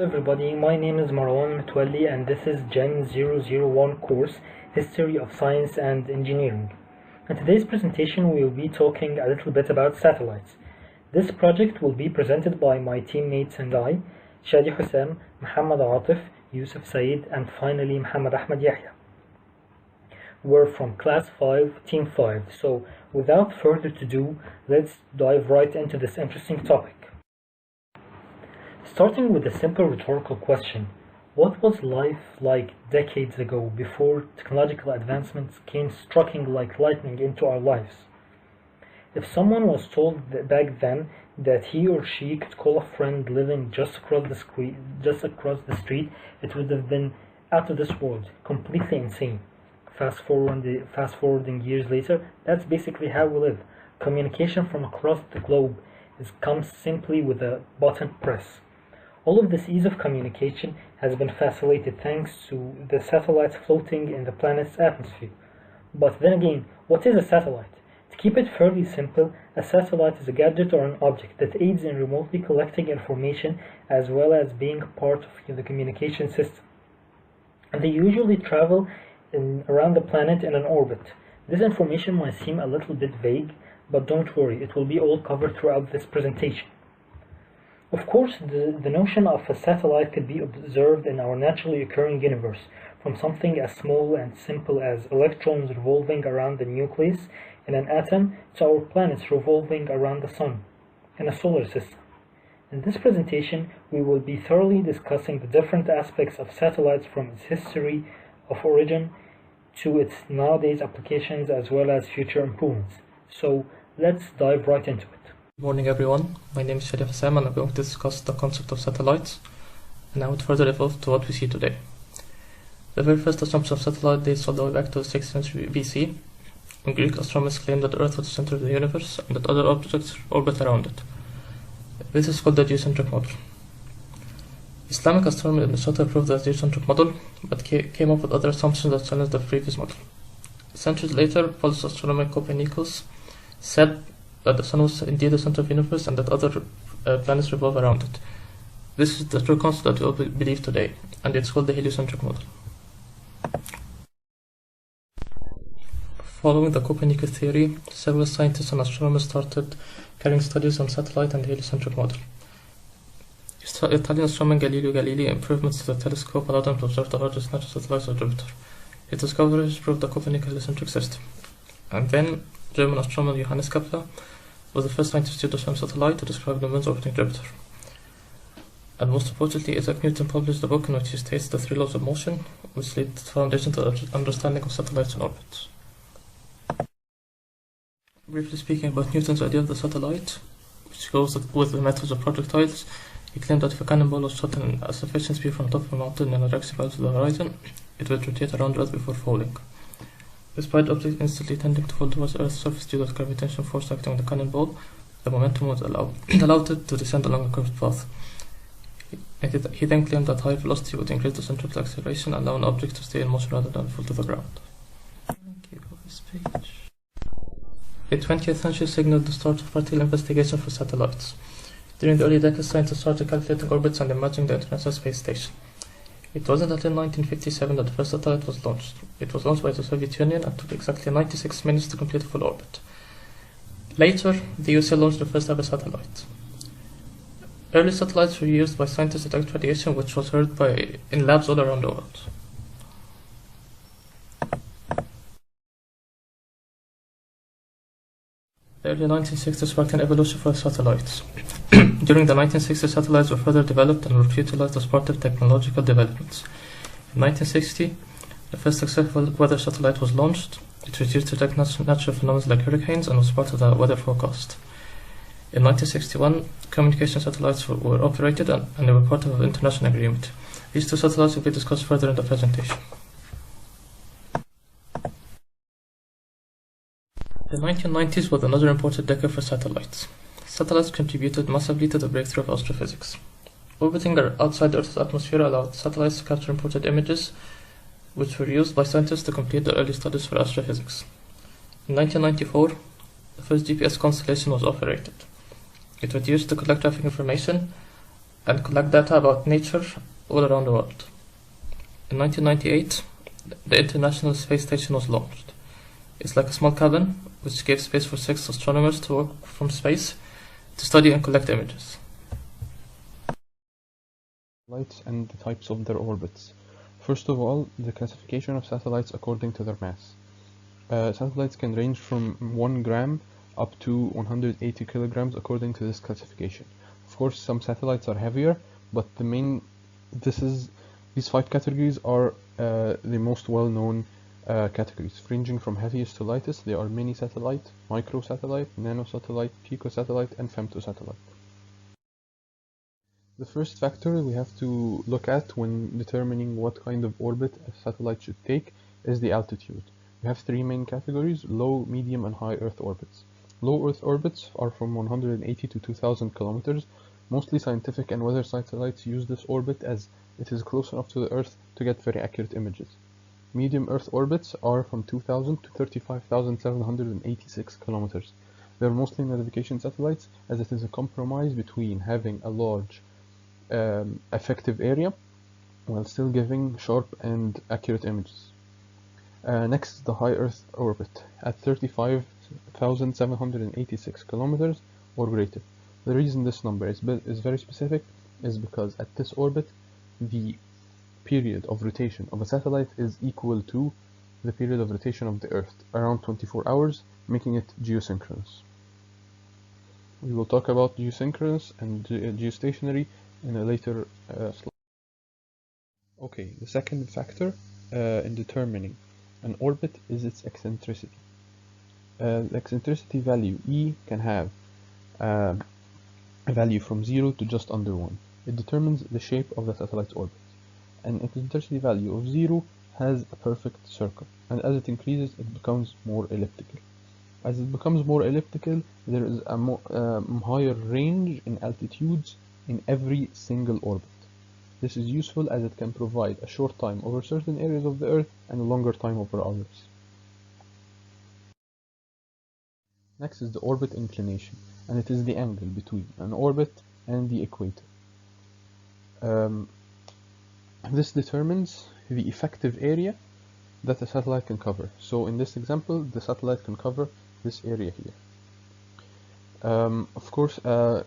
Hello everybody, my name is Marwan Mutwalli and this is Gen 001 course, History of Science and Engineering. In today's presentation we will be talking a little bit about satellites. This project will be presented by my teammates and I, Shadi Hussam, Muhammad Atif, Yusuf Saeed and finally Muhammad Ahmed Yahya. We're from class 5, team 5, so without further ado, let's dive right into this interesting topic. Starting with a simple rhetorical question, what was life like decades ago before technological advancements came striking like lightning into our lives? If someone was told back then that he or she could call a friend living just across the street, it would have been out of this world, completely insane. Fast forwarding years later, that's basically how we live. Communication from across the globe comes simply with a button press. All of this ease of communication has been facilitated thanks to the satellites floating in the planet's atmosphere. But then again, what is a satellite? To keep it fairly simple, a satellite is a gadget or an object that aids in remotely collecting information as well as being part of the communication system. And they usually travel around the planet in an orbit. This information might seem a little bit vague, but don't worry, it will be all covered throughout this presentation. Of course, the notion of a satellite could be observed in our naturally occurring universe, from something as small and simple as electrons revolving around the nucleus in an atom to our planets revolving around the sun in a solar system. In this presentation, we will be thoroughly discussing the different aspects of satellites from its history of origin to its nowadays applications as well as future improvements. So let's dive right into it. Good morning everyone, my name is Shadi Hussam and I'm going to discuss the concept of satellites and how it further evolved to what we see today. The very first assumption of satellite dates all the way back to the 6th century BC, when Greek astronomers claimed that the Earth was the center of the universe and that other objects orbit around it. This is called the geocentric model. Islamic astronomy sought to prove the geocentric model, but came up with other assumptions that challenged the previous model. Centuries later, Polish astronomer Copernicus said that the Sun was indeed the center of the universe and that other planets revolve around it. This is the true concept that we all believe today, and it's called the heliocentric model. Following the Copernicus theory, several scientists and astronomers started carrying studies on satellite and the heliocentric model. Italian astronomer Galileo Galilei improvements to the telescope allowed him to observe the largest natural satellites of Jupiter. His discoveries proved the Copernicus heliocentric system. And then German astronomer Johannes Kepler was the first scientist to describe a satellite to describe the moons orbiting Jupiter. And most importantly, Isaac Newton published a book in which he states the 3 laws of motion, which laid the foundation to the understanding of satellites in orbit. Briefly speaking about Newton's idea of the satellite, which goes with the methods of projectiles, he claimed that if a cannonball was shot in a sufficient speed from the top of a mountain in a direction parallel to the horizon, it would rotate around Earth before falling. Despite the object instantly tending to fall towards Earth's surface due to the gravitational force acting on the cannonball, the momentum was allowed it to descend along a curved path. He then claimed that high velocity would increase the centrifugal acceleration, allowing an object to stay in motion rather than fall to the ground. Thank you for this page. The 20th century signaled the start of partial investigation for satellites. During the early decades, scientists started calculating orbits and imagining the International Space Station. It wasn't until 1957 that the first satellite was launched. It was launched by the Soviet Union and took exactly 96 minutes to complete a full orbit. Later, the USA launched the first ever satellite. Early satellites were used by scientists to detect radiation, which was heard in labs all around the world. The early 1960s sparked an evolution for satellites. During the 1960s, satellites were further developed and were utilized as part of technological developments. In 1960, the first successful weather satellite was launched. It was used to detect natural phenomena like hurricanes and was part of the weather forecast. In 1961, communication satellites were operated and they were part of an international agreement. These 2 satellites will be discussed further in the presentation. The 1990s was another important decade for satellites. Satellites contributed massively to the breakthrough of astrophysics. Orbiting outside Earth's atmosphere allowed satellites to capture important images, which were used by scientists to complete the early studies for astrophysics. In 1994, the first GPS constellation was operated. It was used to collect traffic information and collect data about nature all around the world. In 1998, the International Space Station was launched. It's like a small cabin which gave space for 6 astronomers to work from space to study and collect images. Satellites and the types of their orbits. First of all, the classification of satellites according to their mass. Satellites can range from 1 gram up to 180 kilograms according to this classification. Of course, some satellites are heavier, but these 5 categories are the most well-known categories. Ranging from heaviest to lightest, there are mini-satellite, micro-satellite, nano-satellite, pico-satellite, and femtosatellite. The first factor we have to look at when determining what kind of orbit a satellite should take is the altitude. We have 3 main categories: low, medium, and high Earth orbits. Low Earth orbits are from 180 to 2000 kilometers. Mostly scientific and weather satellites use this orbit as it is close enough to the Earth to get very accurate images. Medium Earth orbits are from 2000 to 35,786 kilometers. They are mostly navigation satellites, as it is a compromise between having a large effective area while still giving sharp and accurate images. Next is the high Earth orbit at 35,786 kilometers or greater. The reason this number is very specific is because at this orbit the period of rotation of a satellite is equal to the period of rotation of the Earth, around 24 hours, making it geosynchronous. We will talk about geosynchronous and geostationary in a later slide. Okay, the second factor in determining an orbit is its eccentricity. The eccentricity value E can have a value from 0 to just under 1. It determines the shape of the satellite's orbit. An eccentricity value of 0 has a perfect circle, and as it increases it becomes more elliptical. As it becomes more elliptical, there is a higher range in altitudes in every single orbit. This is useful as it can provide a short time over certain areas of the Earth and a longer time over others. Next is the orbit inclination, and it is the angle between an orbit and the equator. This determines the effective area that a satellite can cover. So in this example, the satellite can cover this area here. Of course,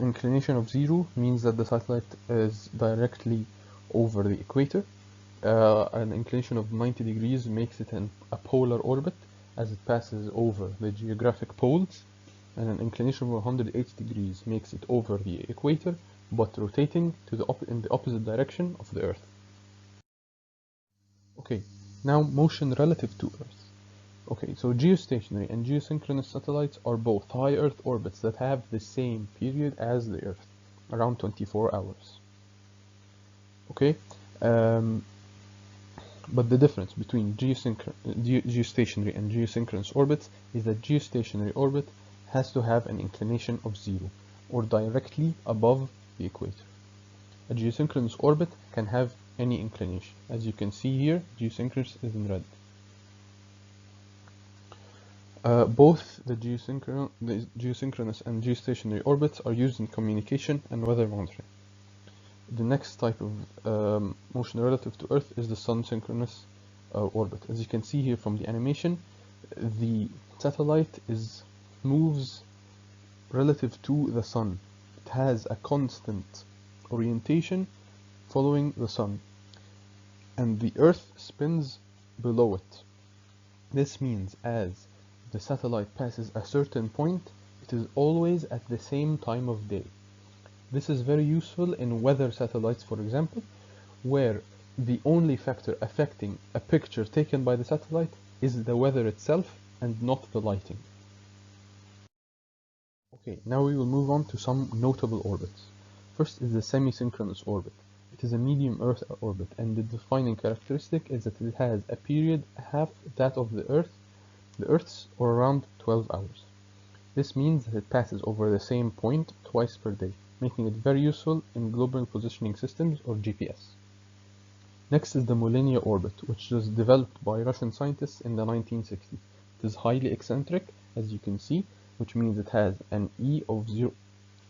inclination of 0 means that the satellite is directly over the equator. An inclination of 90 degrees makes it a polar orbit as it passes over the geographic poles, and an inclination of 180 degrees makes it over the equator but rotating in the opposite direction of the Earth. Okay, now motion relative to Earth. Okay, so geostationary and geosynchronous satellites are both high Earth orbits that have the same period as the Earth, around 24 hours. Okay, but the difference between geostationary and geosynchronous orbits is that geostationary orbit has to have an inclination of 0 or directly above the equator. A geosynchronous orbit can have any inclination. As you can see here, geosynchronous is in red. Both the geosynchronous and geostationary orbits are used in communication and weather monitoring. The next type of motion relative to Earth is the sun-synchronous orbit. As you can see here from the animation, the satellite moves relative to the sun. It has a constant orientation following the sun, and the Earth spins below it. This means as the satellite passes a certain point, it is always at the same time of day. This is very useful in weather satellites, for example, where the only factor affecting a picture taken by the satellite is the weather itself and not the lighting. Okay, now we will move on to some notable orbits. First is the semi-synchronous orbit. It is a medium Earth orbit, and the defining characteristic is that it has a period half that of the Earth's, or around 12 hours. This means that it passes over the same point twice per day, making it very useful in global positioning systems or GPS. Next is the Molniya orbit, which was developed by Russian scientists in the 1960s. It is highly eccentric, as you can see, which means it has an E of 0.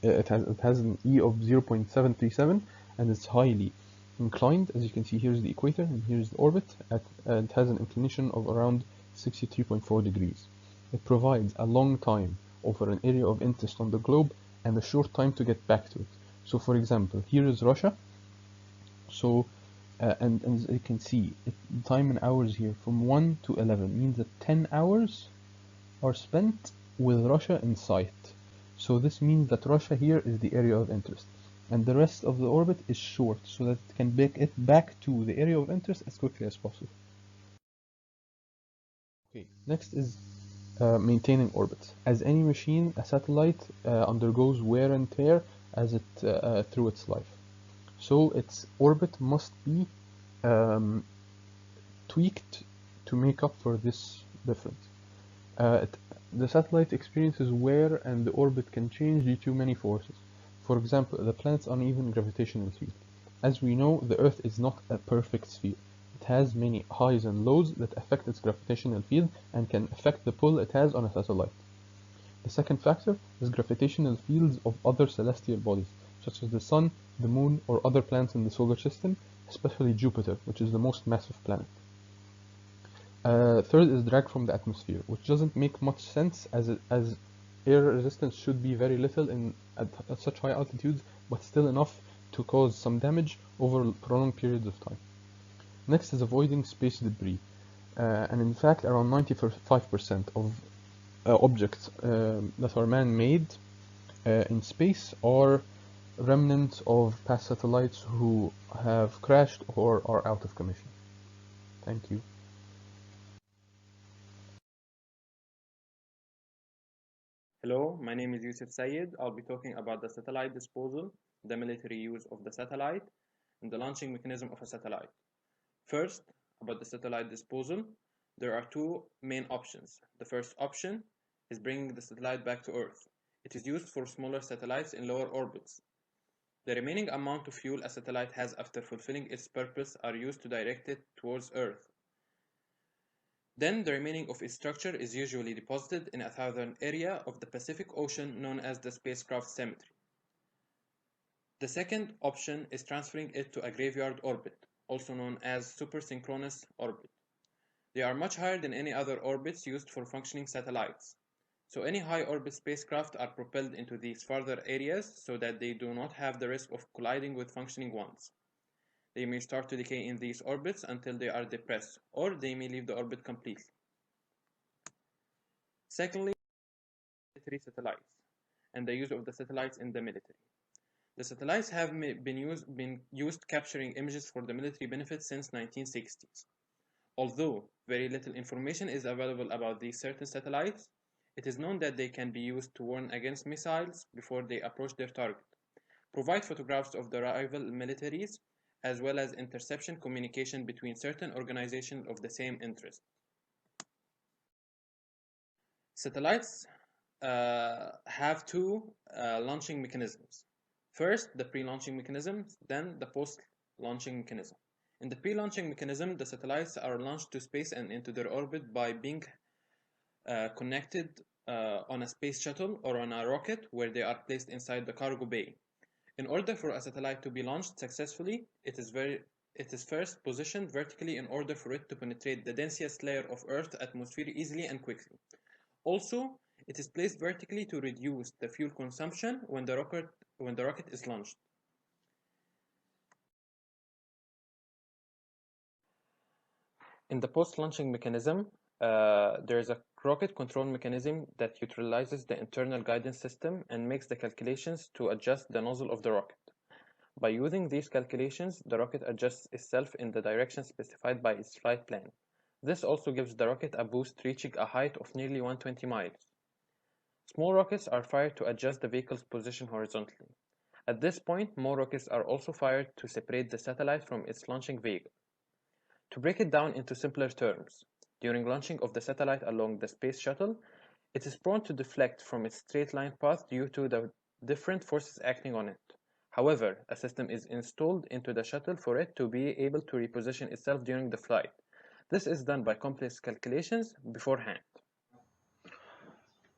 it has an E of 0.737, and it's highly inclined. As you can see, here's the equator and here's the orbit. It has an inclination of around 63.4 degrees. It provides a long time over an area of interest on the globe and a short time to get back to it. So for example, here is Russia. So and as you can see, time in hours here from 1 to 11 means that 10 hours are spent with Russia in sight. So this means that Russia here is the area of interest, and the rest of the orbit is short, so that it can make it back to the area of interest as quickly as possible. Okay, next is maintaining orbit. As any machine, a satellite undergoes wear and tear as it through its life. So its orbit must be tweaked to make up for this difference. The satellite experiences wear and the orbit can change due to many forces. For example, the planet's uneven gravitational field. As we know, the Earth is not a perfect sphere. It has many highs and lows that affect its gravitational field and can affect the pull it has on a satellite. The second factor is gravitational fields of other celestial bodies, such as the Sun, the Moon, or other planets in the solar system, especially Jupiter, which is the most massive planet. Third is drag from the atmosphere, which doesn't make much sense as air resistance should be very little at such high altitudes, but still enough to cause some damage over prolonged periods of time. Next is avoiding space debris, and in fact around 95% of objects that are man-made in space are remnants of past satellites who have crashed or are out of commission. Thank you. Hello, my name is Yusuf Sayed. I'll be talking about the satellite disposal, the military use of the satellite, and the launching mechanism of a satellite. First, about the satellite disposal, there are two main options. The first option is bringing the satellite back to Earth. It is used for smaller satellites in lower orbits. The remaining amount of fuel a satellite has after fulfilling its purpose are used to direct it towards Earth. Then the remaining of its structure is usually deposited in a southern area of the Pacific Ocean known as the spacecraft cemetery. The second option is transferring it to a graveyard orbit, also known as supersynchronous orbit. They are much higher than any other orbits used for functioning satellites. So any high orbit spacecraft are propelled into these farther areas so that they do not have the risk of colliding with functioning ones. They may start to decay in these orbits until they are depressed, or they may leave the orbit completely. Secondly, military satellites and the use of the satellites in the military. The satellites have been used capturing images for the military benefit since 1960s. Although very little information is available about these certain satellites, it is known that they can be used to warn against missiles before they approach their target, provide photographs of the rival militaries, as well as interception communication between certain organizations of the same interest. Satellites have two launching mechanisms. First, the pre-launching mechanism, then the post-launching mechanism. In the pre-launching mechanism, the satellites are launched to space and into their orbit by being connected on a space shuttle or on a rocket where they are placed inside the cargo bay. In order for a satellite to be launched successfully, it is first positioned vertically in order for it to penetrate the densest layer of Earth's atmosphere easily and quickly. Also, it is placed vertically to reduce the fuel consumption when the rocket is launched. In the post-launching mechanism, there is a rocket control mechanism that utilizes the internal guidance system and makes the calculations to adjust the nozzle of the rocket. By using these calculations, the rocket adjusts itself in the direction specified by its flight plan. This also gives the rocket a boost reaching a height of nearly 120 miles. Small rockets are fired to adjust the vehicle's position horizontally. At this point, more rockets are also fired to separate the satellite from its launching vehicle. To break it down into simpler terms, during launching of the satellite along the space shuttle, it is prone to deflect from its straight line path due to the different forces acting on it. However, a system is installed into the shuttle for it to be able to reposition itself during the flight. This is done by complex calculations beforehand.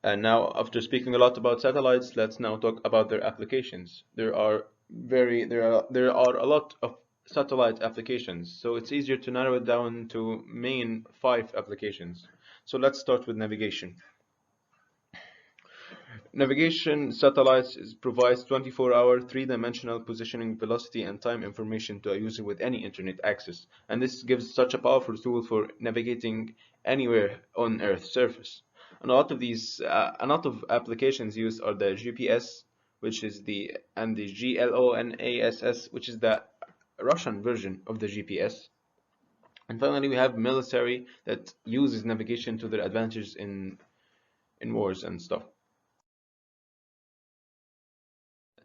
And now, after speaking a lot about satellites, let's now talk about their applications. There are a lot of satellite applications, so it's easier to narrow it down to main 5 applications. So let's start with navigation. Navigation satellites provides 24-hour, 3-dimensional positioning, velocity, and time information to a user with any internet access, and this gives such a powerful tool for navigating anywhere on Earth's surface. And a lot of applications used are the GPS, which is the GLONASS, which is the Russian version of the GPS. And finally, we have military that uses navigation to their advantage in wars and stuff.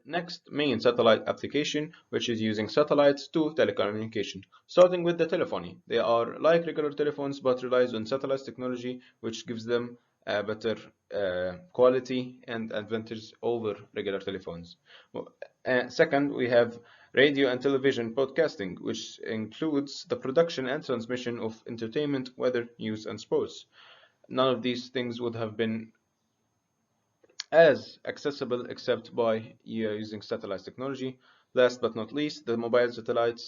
Next, main satellite application, which is using satellites to telecommunication. Starting with the telephony. They are like regular telephones but relies on satellite technology, which gives them a better quality and advantage over regular telephones. Second, we have radio and television broadcasting, which includes the production and transmission of entertainment, weather, news, and sports. None of these things would have been as accessible except by using satellite technology. Last but not least, the mobile satellite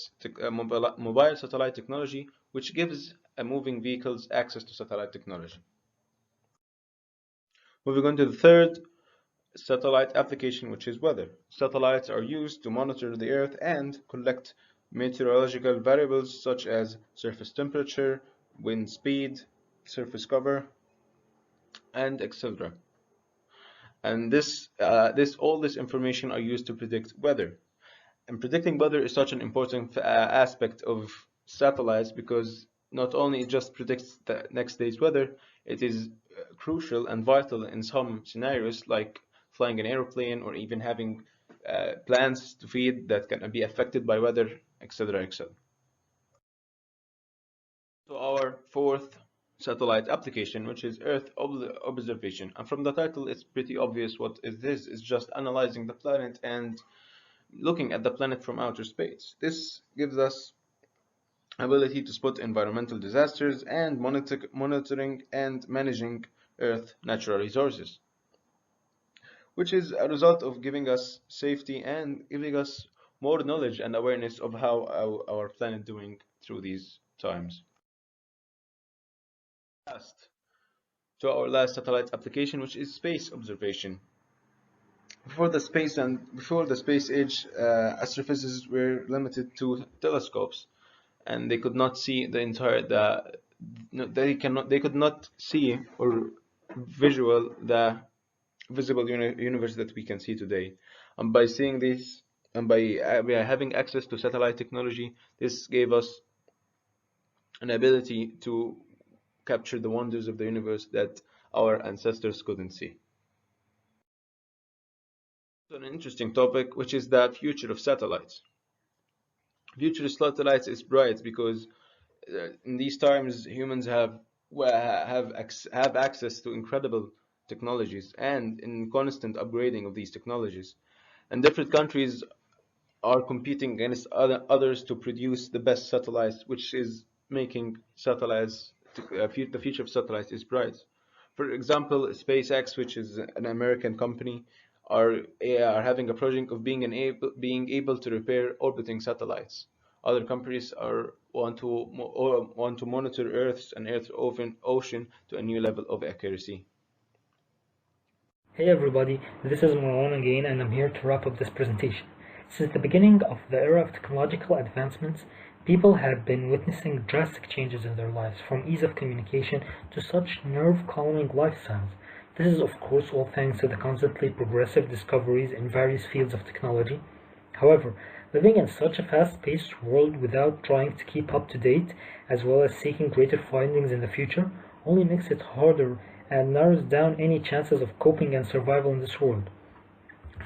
technology, which gives moving vehicles access to satellite technology. Moving on to the third satellite application, which is weather. Satellites are used to monitor the Earth and collect meteorological variables such as surface temperature, wind speed, surface cover, and etc. And all this information are used to predict weather. And predicting weather is such an important aspect of satellites because not only it just predicts the next day's weather, it is crucial and vital in some scenarios like flying an airplane or even having plants to feed that can be affected by weather, etc., etc. So our fourth satellite application, which is Earth observation, and from the title it's pretty obvious what it is. It's just analyzing the planet and looking at the planet from outer space. This gives us ability to spot environmental disasters and monitoring and managing Earth natural resources, which is a result of giving us safety and giving us more knowledge and awareness of how our planet doing through these times. To our last satellite application, which is space observation. Before the space age, astrophysicists were limited to telescopes, and they could not see they could not see or the visible universe that we can see today. And by seeing this, and by having access to satellite technology, this gave us an ability to capture the wonders of the universe that our ancestors couldn't see. An interesting topic, which is the future of satellites. Future of satellites is bright because in these times humans have access to incredible technologies and in constant upgrading of these technologies, and different countries are competing against others to produce the best satellites, which is making satellites the future of satellites is bright. For example, SpaceX, which is an American company, are having a project of being able to repair orbiting satellites. Other companies want to monitor Earth's and Earth's ocean to a new level of accuracy. Hey everybody, this is Marwan again, and I'm here to wrap up this presentation. Since the beginning of the era of technological advancements, people have been witnessing drastic changes in their lives, from ease of communication to such nerve-calming lifestyles. This is of course all thanks to the constantly progressive discoveries in various fields of technology. However, living in such a fast-paced world without trying to keep up to date, as well as seeking greater findings in the future, only makes it harder and narrows down any chances of coping and survival in this world.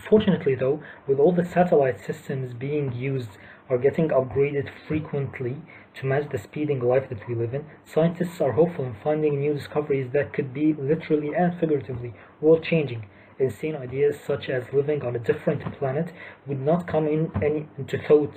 Fortunately though, with all the satellite systems being used are getting upgraded frequently to match the speeding life that we live in, scientists are hopeful in finding new discoveries that could be literally and figuratively world-changing. Insane ideas such as living on a different planet would not come into thought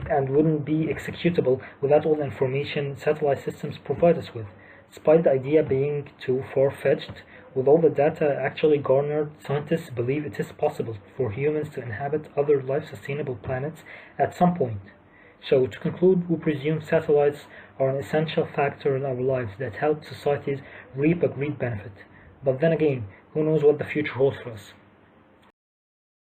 and wouldn't be executable without all the information satellite systems provide us with. Despite the idea being too far-fetched, with all the data actually garnered, scientists believe it is possible for humans to inhabit other life-sustainable planets at some point. So, to conclude, we presume satellites are an essential factor in our lives that help societies reap a great benefit. But then again, who knows what the future holds for us?